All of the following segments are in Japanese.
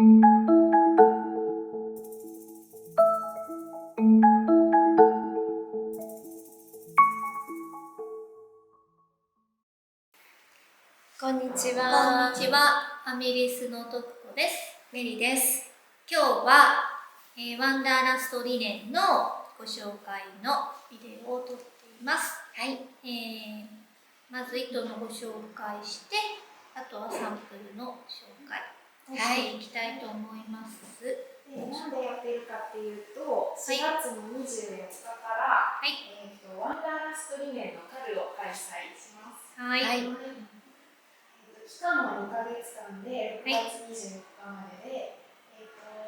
こんにちは。こんにちは。ファミリスのとくこです。メリです。今日は、ワンダーラストリネンのご紹介のビデオを撮っています。はい。まず糸のご紹介して、あとはサンプルの紹介をしていきたいと思います。なんでやっているかっていうと、4月の24日から、ワンダーラストリネンの春を開催します。はい。期間は2ヶ月間で、6月24日までで、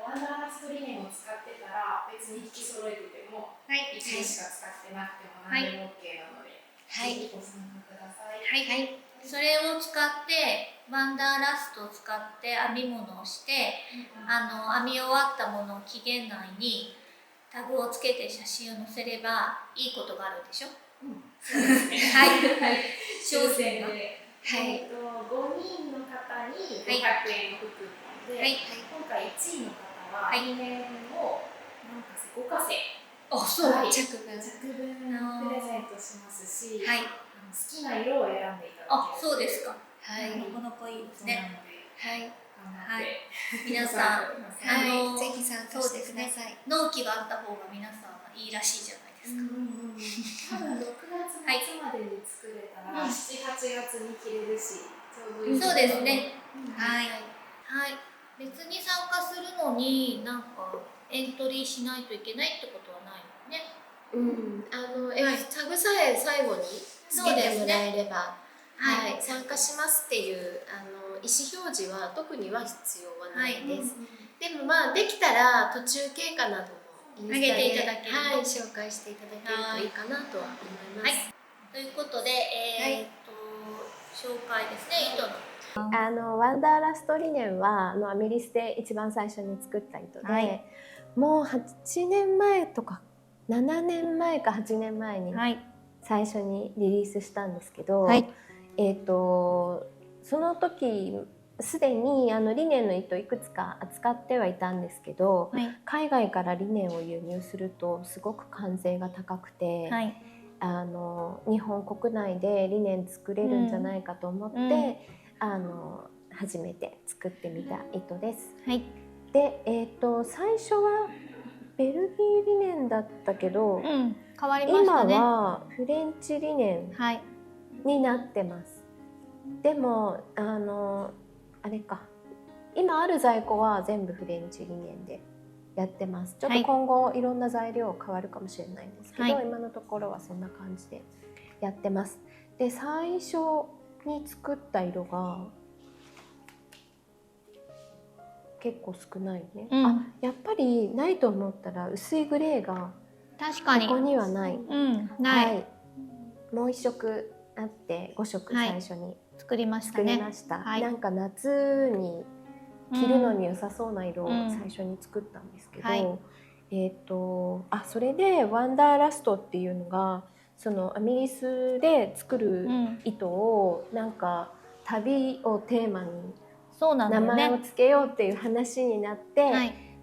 ワンダーラストリネンを使ってたら、別に引き揃えてても、1年しか使ってなくても何でも OK なので、ぜひご参加ください。はい。それを使って、ワンダーラストを使って編み物をして、編み終わったものを期限内にタグをつけて写真を載せればいいことがあるでしょ。そうですね。はい。抽選で、5人の方に500円のクーポンで、今回1位の方は2年を5カセ着分プレゼントしますし、好きな色を選んでいただける。そうですか。なかなかいいですね。皆さん、ぜひ参加してください。納期があった方が皆さんはいいらしいじゃないですか。多分6月末までに作れたら、7、8月に着れるし、ちょうどいい。そうですね。別に参加するのにエントリーしないといけないってことはないのね。タグさえ最後につけてもらえれば、参加しますっていう意思表示は特には必要はないです。でもできたら途中経過などもインスタで上げていただけると、紹介していただけるといいかなとは思います。ということで、紹介ですね、糸の。ワンダーラストリネンはアメリスで一番最初に作った糸で、もう8年前とか7年前か8年前に最初にリリースしたんですけど、その時すでにリネンの糸いくつか扱ってはいたんですけど、海外からリネンを輸入するとすごく関税が高くて、日本国内でリネン作れるんじゃないかと思って、初めて作ってみた糸です。で、最初はベルギーリネンだったけど、変わりましたね。今はフレンチリネンになってます。でもあれか、今ある在庫は全部フレンチリネンでやってます。ちょっと今後いろんな材料変わるかもしれないんですけど、今のところはそんな感じでやってます。で、最初に作った色が結構少ないね。やっぱりないと思ったら薄いグレーがここにはない。もう1色あって5色最初に作りましたね。なんか夏に着るのに良さそうな色を最初に作ったんですけど、それでワンダーラストっていうのがそのアミリスで作る糸をなんか旅をテーマに名前をつけようっていう話になって、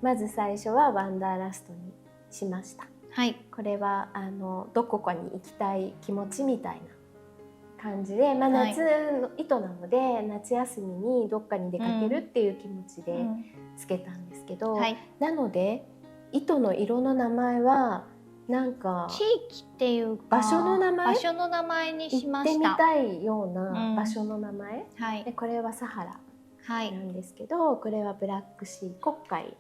まず最初はワンダーラストにしました。これはどこかに行きたい気持ちみたいな感じで、夏の糸なので夏休みにどっかに出かけるっていう気持ちでつけたんですけど、なので糸の色の名前はなんか地域っていうか場所の名前にしました。行ってみたいような場所の名前、でこれはサハラなんですけど、これはブラックシー黒海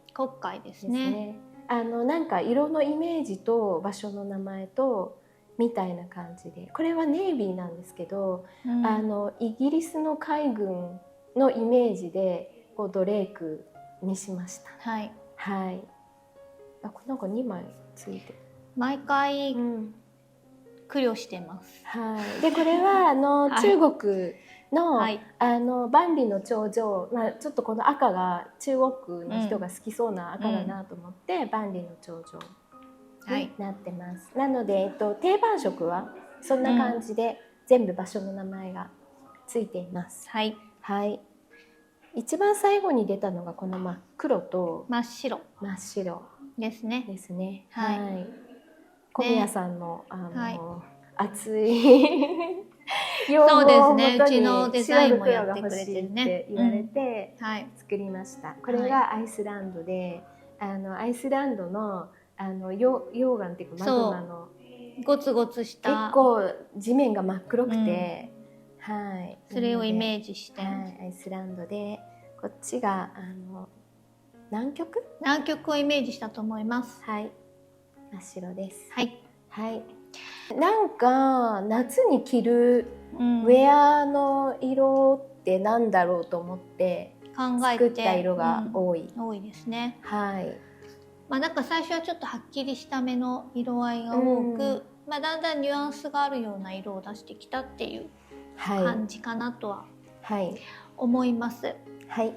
ですね。なんか色のイメージと場所の名前とみたいな感じで、これはネイビーなんですけど、イギリスの海軍のイメージでドレークにしました。なんか2枚ついて毎回苦慮してます。でこれは中国の万里の長城、ちょっとこの赤が中国の人が好きそうな赤だなと思って、万里の長城になってます。なので、定番色はそんな感じで、全部場所の名前がついています。一番最後に出たのがこの真っ黒と真っ白真っ白ですね。ですね。はい。はい。小宮さんのはい、熱い要望をもとにうちのデザインもや白ってくれてるね。って言われてはい、作りました。これがアイスランドで、アイスランドの溶岩っていうかマグマのゴツゴツした結構地面が真っ黒くて、はい。それをイメージして、はい、アイスランドでこっちが南極をイメージしたと思います。はい、真っ白です。はい、はい。なんか夏に着るウェェアの色ってなんだろうと思って作った色が多い。多いですね。はい。まあなんか最初はちょっとはっきりした目の色合いが多く、まあだんだんニュアンスがあるような色を出してきたっていう感じかなとは思います。はい。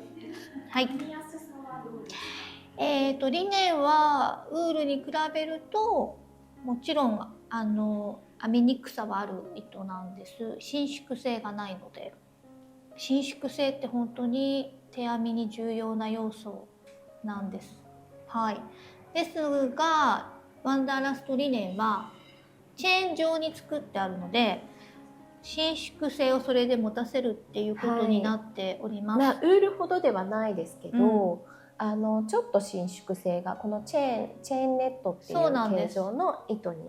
はい。リネンはウールに比べるともちろん編みにくさはある糸なんです。伸縮性がないので、伸縮性って本当に手編みに重要な要素なんです。はい。ですがワンダーラストリネンはチェーン状に作ってあるので、伸縮性をそれで持たせるっていうことになっております。まあ、ウールほどではないですけど、ちょっと伸縮性がこのチェーンネットっていう形状の糸に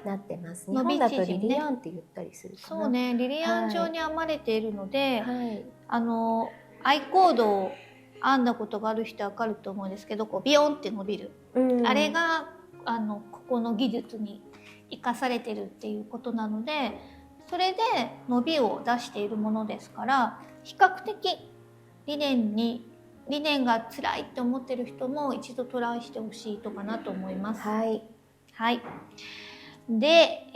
なってます。日本だとリリアンって言ったりするかな。そうね、リリアン状に編まれているので、アイコードを編んだことがある人は分かると思うんですけど、こうビヨンって伸びる、あれがここの技術に生かされてるっていうことなので、それで伸びを出しているものですから、比較的リネンが辛いって思ってる人も一度トライしてほしいとかなと思います。はい。はい。で、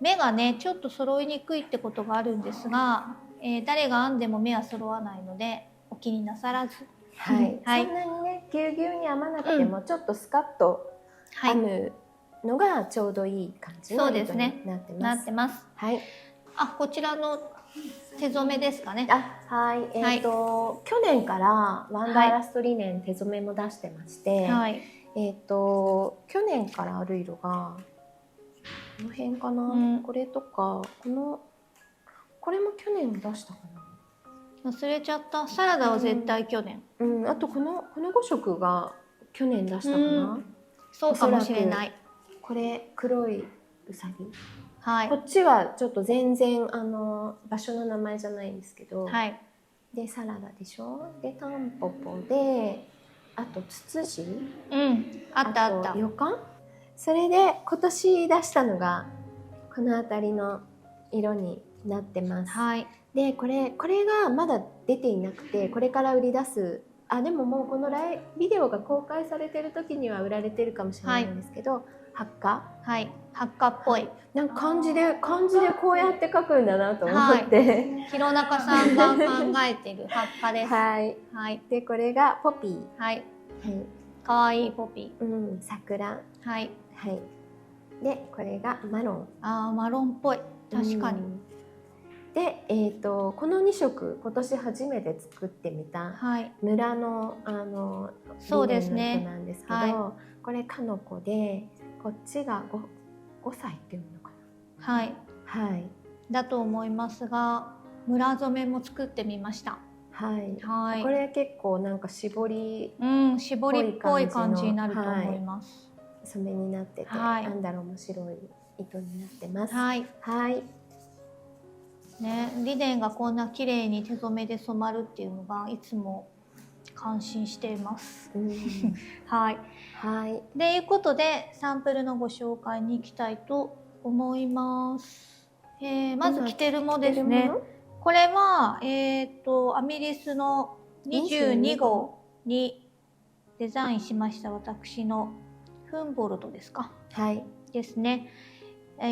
目がねちょっと揃いにくいってことがあるんですが、誰が編んでも目は揃わないのでお気になさらず。はい。はい、そんなにねぎゅうぎゅうに編まなくても、ちょっとスカッと編むのがちょうどいい感じの糸になってます。なってます。はい。こちらの手染めですかね。はい。去年からワンダーラストリネン手染めも出してまして、去年からある色がこの辺かな、これとかこれも去年出したかな。忘れちゃった。サラダは絶対去年。あとこの5色が去年出したかな。そうかもしれない。これ黒いうさぎ。はい、こっちはちょっと全然場所の名前じゃないんですけど、はい、でサラダでしょ、でタンポポで、あとツツジ、あった予感。それで今年出したのがこの辺りの色になってます。はい、でこれがまだ出ていなくて、これから売り出す。でももうこのビデオが公開されてる時には売られてるかもしれないんですけど、ハッカ、ハッカっぽい、なんか漢字でこうやって書くんだなと思って、弘中さんが考えてるハッカです。はい。でこれがポピー。はい。可愛いポピー。桜。はい。でこれがマロン。マロンっぽい。確かに。でこの2色今年初めて作ってみた村のそうですね。なんですけど、これかのこで、こっちが5歳っていうのかな。はい。だと思いますが、村染めも作ってみました。これ結構なんか絞りっぽい感じになると思います。染めになってて、なんだろう、面白い糸になってます。ね、リネンがこんな綺麗に手染めで染まるっていうのがいつも感心しています。ということでサンプルのご紹介に行きたいと思います。まず着てるもですね。これはアミリスの22号にデザインしました私のフンボルトですか。ですね。ボ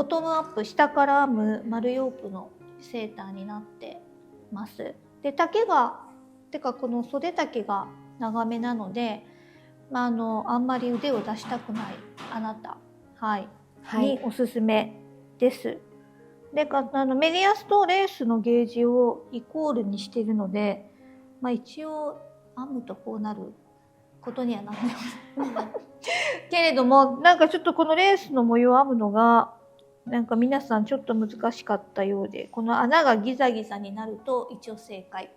トムアップ、下から編む丸ヨークのセーターになってます。でこの袖丈が長めなので、あんまり腕を出したくないあなた、におすすめです。でメディアスとレースのゲージをイコールにしているので、まあ、一応編むとこうなることにはなってますけれども、なんかちょっとこのレースの模様を編むのがなんか皆さんちょっと難しかったようで、この穴がギザギザになると一応正解っ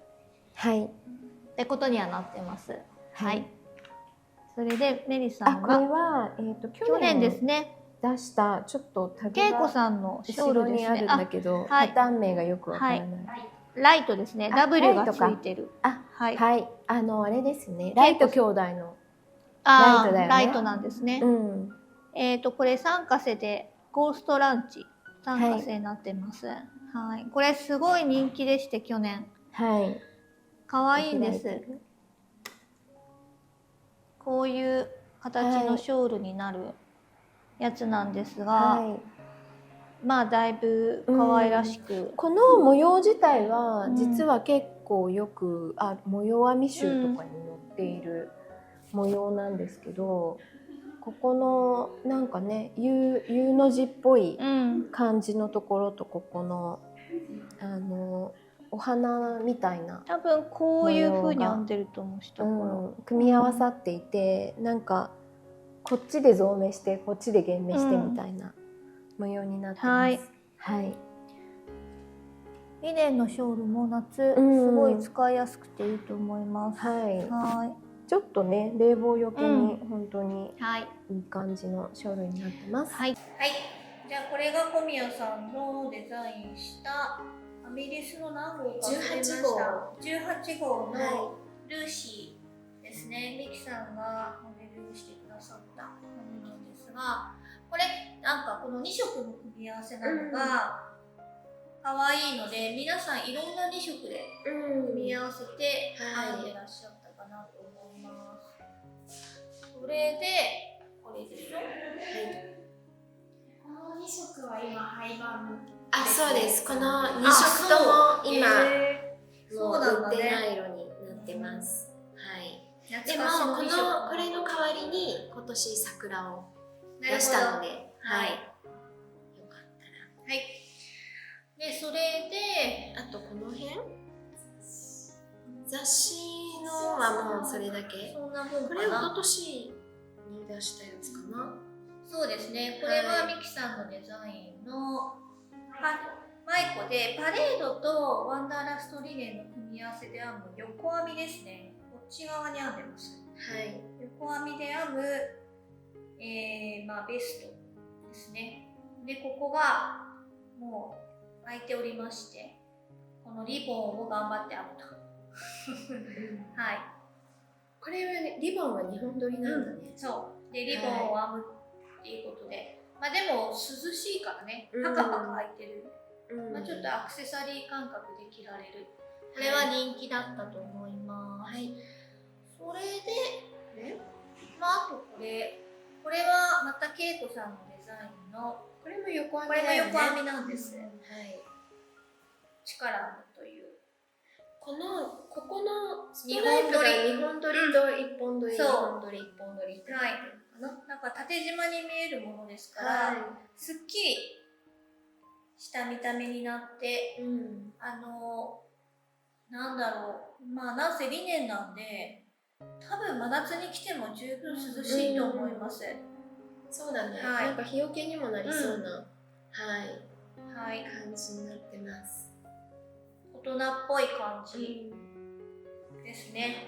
てことにはなってます。はい。それでメリさんこれがは、去年ですね出したちょっとタグ恵子がさんのショールですね。後ろにあるんだけど、はいパターン名がよくわからない。ライトですね。W がついてる。はい。あれですね。ライト兄弟のライトだよね。ライトなんですね。うん。これ3カセでゴーストランチ3カセになってます。はい。これすごい人気でして去年。はい。可愛いんです。こういう形のショールになるやつなんですが、まあだいぶ可愛らしく、この模様自体は実は結構よく模様編み集とかに載っている模様なんですけど、ここのなんかね U の字っぽい感じのところと、ここのお花みたいな多分こういう風に編んでると思うし、組み合わさっていて、なんかこっちで増目してこっちで減目してみたいな模様になってます。はい。リネンのショールも夏すごい使いやすくていいと思います。はい。ちょっとね冷房よけに本当にいい感じのショールになってます。はい。じゃあこれが小宮さんのデザインしたアミリスの何号か忘れました。18号のルーシーですね。ミキさんがモデルしてくださったものなんですが、これなんかこの2色の組み合わせなのが可愛いので、皆さんいろんな2色で組み合わせて編んでらっしゃったかなと思います。それでこれでしょ。この2色は今廃盤。そうです。この2色とも今もう売ってない色になってます。はい。でもこれの代わりに今年桜を出したので、はい。よかったら。はい。でそれであとこの辺雑誌のはもうそれだけ。そんな分かな。これは一昨年に出したやつかな。そうですね。これはミキさんのデザインのマイコでパレードとワンダーラストリネンの組み合わせで編む横編みですね。こっち側に編んでます。はい。横編みで編む、ベストですね。でここがもう開いておりまして、このリボンを頑張って編むと。はい。これはね、リボンは2本取りなんだね。そうでリボンを編むっていうことで、でも涼しいからね、パカパカ開いてる、ちょっとアクセサリー感覚で着られる、これは人気だったと思います。それであとこれはまた恵子さんのデザインのこれも横編み、これも横編みなんです。力編むという、ここのストライプが2本取りと1本取り、2本取り1本取りってなんか縦縞に見えるものですから、すっきりした見た目になって、なんだろう、なんせリネンなんで多分真夏に着ても十分涼しいと思います。そうだね、なんか日よけにもなりそうな、感じになってます。大人っぽい感じですね。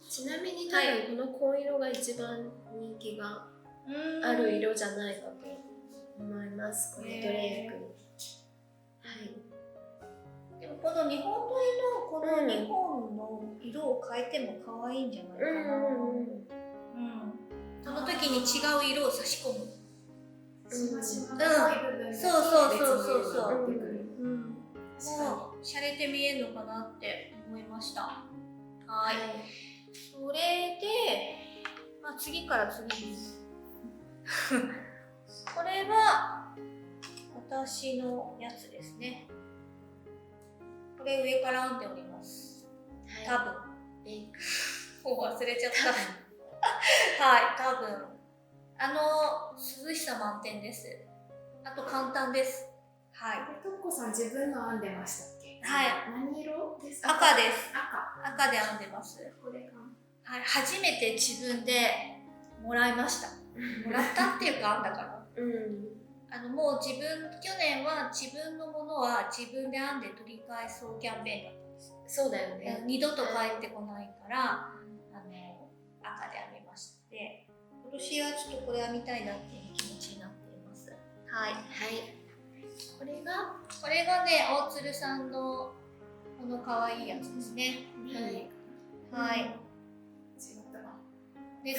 ちなみに多分この紺色が一番人気がある色じゃないかと思います、このドレープに。でもこの2本取りのこの2本の色を変えても可愛いんじゃないかな。その時に違う色を差し込む。そうもう洒落て見えるのかなって思いました。それで、次から次です。これは私のやつですね。これ上から編んでおります。多分。もう忘れちゃった。多分。涼しさ満点です。あと簡単です。はい。で、とっこさん自分の編んでましたっけ？はい。何色ですか？赤です。赤。赤で編んでます。これか。はい、初めて自分でもらいました。もらったっていうか編んだから。もう去年は自分のものは自分で編んで取り返そうキャンペーンだったんです。そうだよね。二度と帰ってこないから、赤で編みまして、今年はちょっとこれ編みたいなっていう気持ちになっています。はい。はい。これがね、大鶴さんのこの可愛いやつですね。はい。はい。違ったな。で、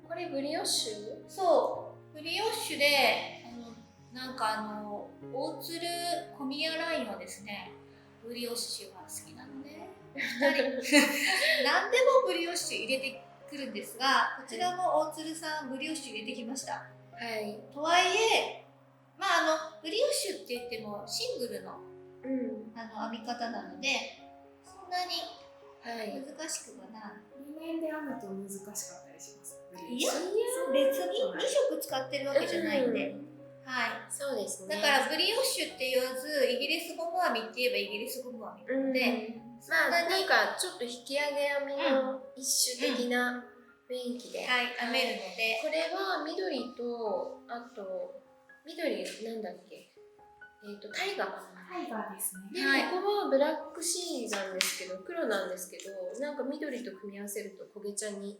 これブリオッシュ？そう。ブリオッシュで、大鶴小宮ラインはですね、ブリオッシュが好きなので、何でもブリオッシュ入れてくるんですが、こちらも大鶴さんブリオッシュ入れてきました。はい。とはいえ、ブリオッシュって言ってもシングルの、編み方なので、そんなに難しくはない。2面で編むと難しかったりします。いや、別に2色使ってるわけじゃないんで。はい。そうですね。だからブリオッシュって言わず、イギリスゴム編みって言えばイギリスゴム編みなので、なんかちょっと引き上げ編みの一種的な雰囲気で、はい、編めるので。これは緑と、あと緑なんだっけ、タイガーですね。で、ここはブラックシーなんですけど、黒なんですけど、なんか緑と組み合わせると焦げ茶に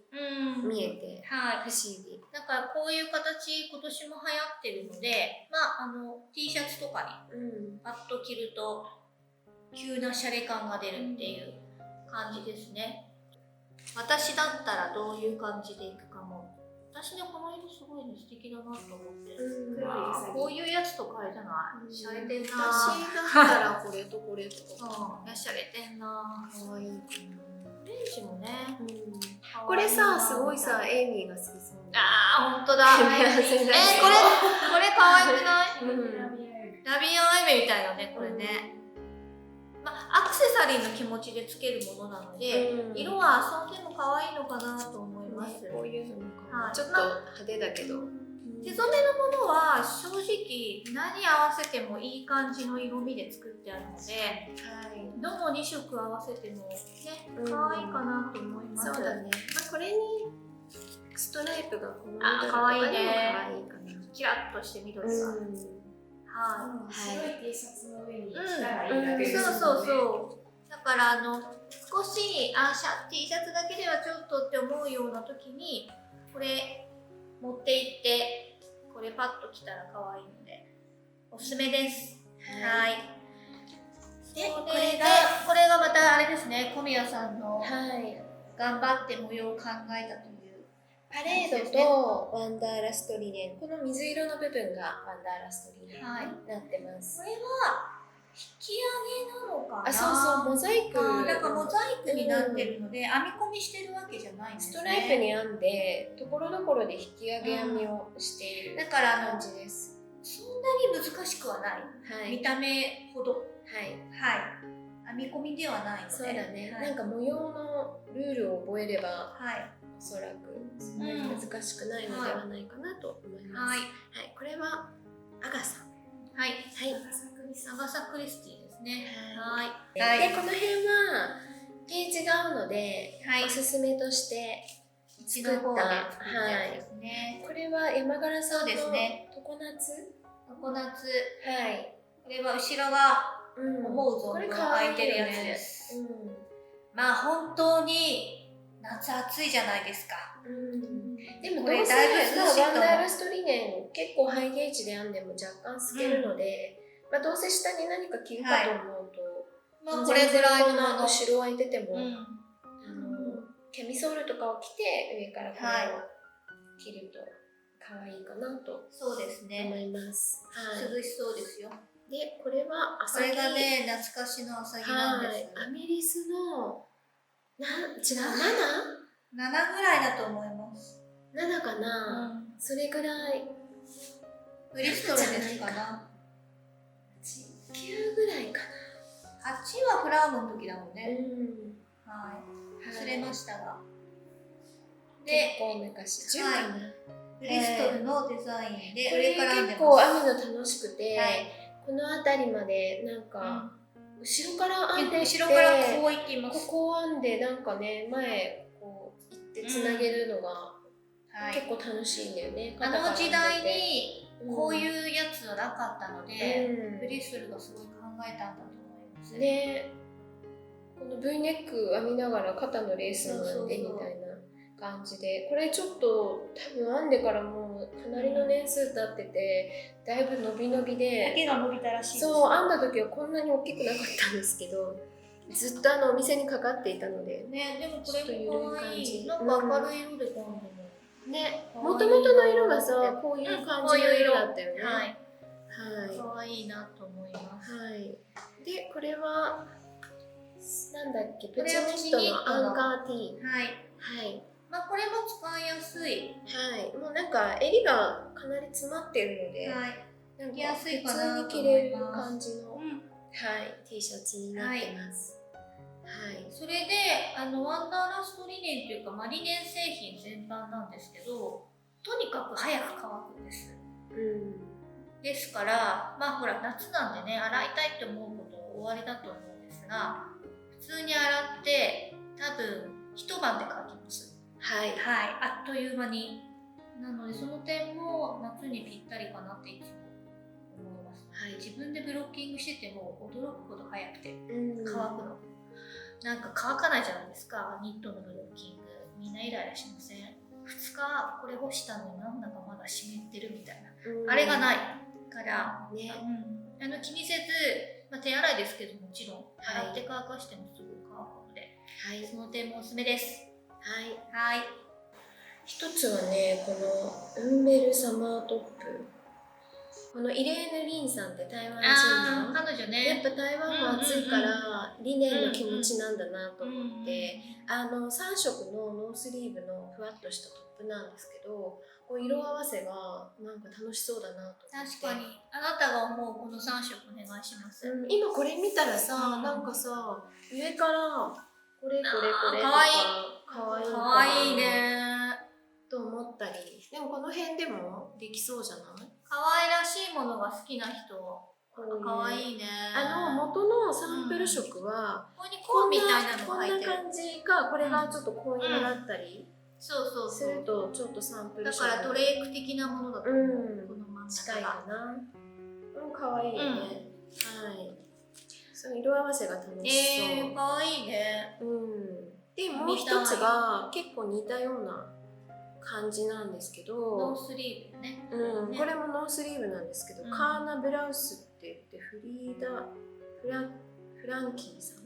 見えて、不思議。だからこういう形、今年も流行ってるので、T シャツとかにパッと着ると、急なシャレ感が出るっていう感じですね。私だったらどういう感じでいくかも。私ね、この色すごいね、素敵だなと思って。こういうやつとかあれじゃない？しゃれてんな。私だったらこれとこれとか。しゃれてんな。かわいいかな。オレンジもね。これさ、すごいさ、エイミーが好きそう。あー、ほんとだ。これかわいくない？ラビアンアイメみたいだね、これね。アクセサリーの気持ちでつけるものなので、色は遊んでも可愛いのかなと思います。こういうのもちょっと派手だけど。手染めのものは正直何合わせてもいい感じの色味で作ってあるので、どの2色合わせてもね、可愛いかなと思います。そうだね。これにストライプがこの緑とかにも可愛いね。キラッとして緑が。白い T シャツの上に着たらいいだけですね。そう。だから少しT シャツだけではちょっとって思うような時にこれ持っていってこれパッと着たら可愛いのでおすすめです。はい。でこれがまたあれですね、小宮さんの頑張って模様を考えたという。パレードとワンダーラストリネン、この水色の部分がワンダーラストリネンになってます。これは引き上げなのかな。そう、モザイク。なんかモザイクになってるので、編み込みしてるわけじゃないんですね。ストライプに編んで、ところどころで引き上げ編みをしている感じです。そんなに難しくはない。見た目ほど。編み込みではないので。そうだね。なんか模様のルールを覚えれば、おそらくそんなに難しくないのではないかなと思います。これはアガサ。アガサ・クリスティですね。で、この辺はページが合うので、おすすめとして作った。これは山柄さんの常夏。これは後ろが思う存分開いてるやつです。本当に夏暑いじゃないですか。でもどうせワンダーラストリネン結構ハイゲージで編んでも若干透けるので、どうせ下に何か着るかと思うと、これぐらいの後ろ空いてても、キャミソールとかを着て上からこれを着ると可愛いかなと思います。涼しそうですよ。で、これはこれがね、懐かしのアサギなんです。アメリスの違う、7ぐらいだと思います。7かな、それぐらい。ブリストルですかな。9ぐらいかな。8はフラームの時だもんね。忘れましたが。結構昔。10かな。ブリストルのデザインでこれ上から編んで結ます。構編むの楽しくて、はいこの辺りまでなんか、後ろから編んでって、後ろからこういっています。ここを編んでなんかね前こう行ってつなげるのが、はい、結構楽しいんだよね。あの時代にこうういうやつはなかったので、ブリストルがすごい考えたんだと思います。ね、この V ネック編みながら肩のレースも編んでみたいな感じで、これちょっと多分編んでからもうかなりの年数経ってて、だいぶ伸び伸びで、丈が伸びたらしいです。そう編んだ時はこんなに大きくなかったんですけど、ずっとお店にかかっていたのでね、でもこれも可愛い。なんかか明るい色で今度も。ね、もともとの色がさ、こういう感じの色だったよね。はい。はい。可愛いなと思います。はい。で、これはなんだっけ、プチニットのアンカーティー。はい。はい。まあこれも使いやすい。はい。もうなんか襟がかなり詰まってるので、はい。なんか着やすいか普な通に着れる感じの、うん。はい、T シャツになってます。はい。それでワンダーラストリネンというか、まあ、リネン製品全般なんですけど、とにかく早く乾くんです。ですから、まあほら夏なんでね、洗いたいって思うこと終わりだと思うんですが、普通に洗って多分一晩で乾きます。はい、はい、あっという間に。なのでその点も夏にぴったりかなっていつも思います。はい、自分でブロッキングしてても驚くほど早くて乾くの。なんか乾かないじゃないですか、ニットのブロッキング。みんなイライラしません？2日これ干したのになんだかまだ湿ってるみたいな。あれがないから、ね、気にせず、まあ、手洗いですけどもちろん、洗って乾かしてもすぐ乾くので、はい、その点もおすすめです。はい。はい。一つはね、このウンベルサマートップ。このイレーヌ・リンさんって台湾人の、彼女ね、やっぱ台湾も暑いからリネンの気持ちなんだなと思って、3色のノースリーブのふわっとしたトップなんですけど、こう色合わせがなんか楽しそうだなと思って。確かに。あなたが思うこの3色お願いします。今これ見たらさ、なんかさ、上からこれこれこれとかかわいいかわいいねと思ったり、でもこの辺でもできそうじゃない？可愛らしいものが好きな人、かわいいね。元のサンプル色は、ここにコーンみたいなのが入ってる。こんな感じか、これがちょっと紺色だったりすると、ちょっとサンプル色。だからドレーク的なものだと思う。この真ん中近いかな。かわいいよね。はい。その色合わせが楽しそう。かわいいね。で、もう一つが結構似たような感じなんですけど、ノースリーブね。これもノースリーブなんですけど、カーナ・ブラウスって言ってフランキーさん、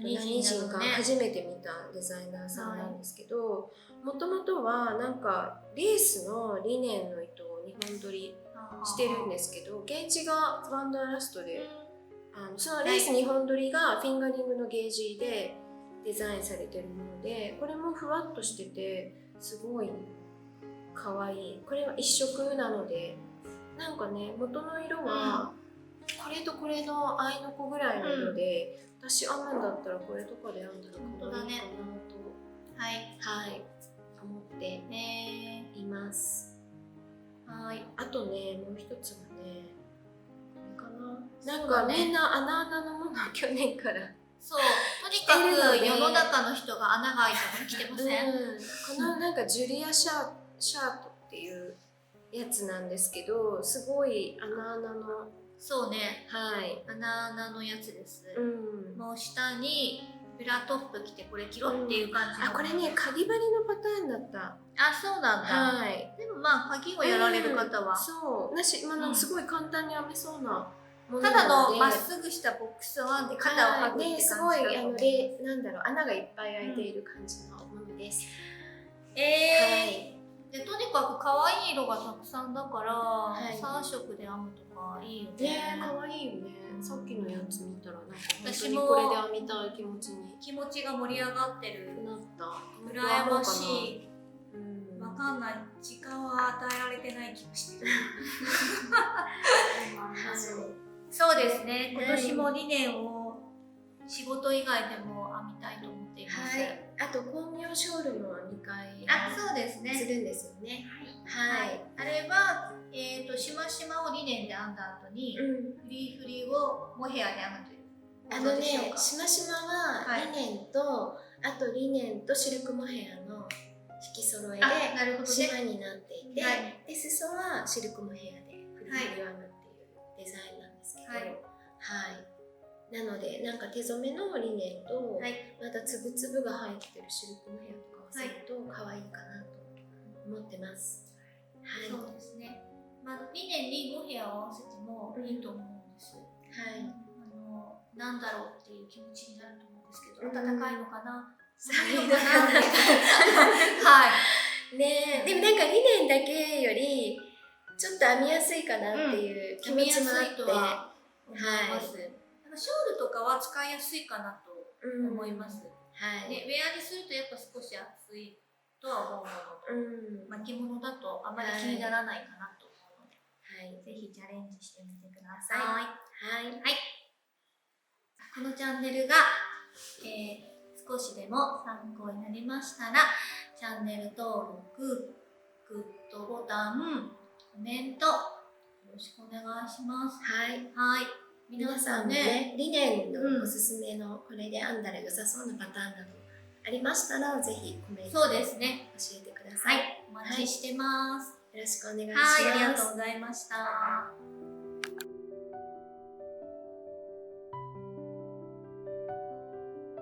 何人か初めて見たデザイナーさんなんですけど、もともとはなんかレースのリネンの糸を2本取りしてるんですけど、ゲージがワンダーラストで、そのレース2本取りがフィンガリングのゲージでデザインされてるもので、これもふわっとしててすごいかわいい。これは一色なので、なんかね、元の色はこれとこれの合いの子ぐらいの色で、私編むんだったらこれとかで編んだらかわいいかなと、はい思っています。はい。あとね、もう一つはね、これかな。なんかみんな穴のものを去年からそう、とにかく世の中の人が穴が開いたの着てません？このなんかジュリア・シャートっていうやつなんですけど、すごい穴の、そうね、はい、穴のやつです。もう下にブラトップ着てこれ着ろっていう感じの。これね、かぎ針のパターンだった。あ、そうなんだ。はい。でもまあ、かぎをやられる方は。そう。すごい簡単に編めそうな。ただのまっすぐしたボックスを編んで肩をはぐって感じだと思う。すごいなんだろう、穴がいっぱい開いている感じのものです。はい。でとにかく可愛い色がたくさんだから、3色で編むとかいいよね。可愛いよね。さっきのやつ見たらなんか本当にこれで編みたい気持ちに。気持ちが盛り上がってる。なった。羨ましい。わかんない。時間は与えられてない気がしてる。そうですね。今年も2年を仕事以外でも編みたいと思っています。あと工業ショールも2回そうですね。するんですよね。はい。あれは、しましまをリネンで編んだ後に、フリーフリーをモヘアで編むということでしょうか。しましまはリネンと、あとリネンとシルクモヘアの引き揃えでしまになっていて、で裾はシルクモヘアでフリーフリーを編むっていうデザインなんですけど、なのでなんか手染めのリネンと、またつぶつぶが入ってるシルクモヘアとかをすると可愛いかなと思ってます。そうですね。リネンにモヘアを合わせてもいいと思うんです。なんだろうっていう気持ちになると思うんですけど、暖かいのかな、寒いのかなってねえ、でもなんかリネンだけよりちょっと編みやすいかなっていう気持ちもあって、思います。ショールとかは使いやすいかなと思います。で、ウェアにするとやっぱ少し暑いとは思うものと、巻物だとあまり気にならないかなと思うので、ぜひチャレンジしてみてください。このチャンネルが、少しでも参考になりましたら、チャンネル登録、グッドボタン、コメント、よろしくお願いします。皆さんね、リネンのおすすめのこれで編んだら良さそうなパターンなどありましたら、ぜひコメントで教えてください。お待ちしてます。よろしくお願いします。ありがとうございました。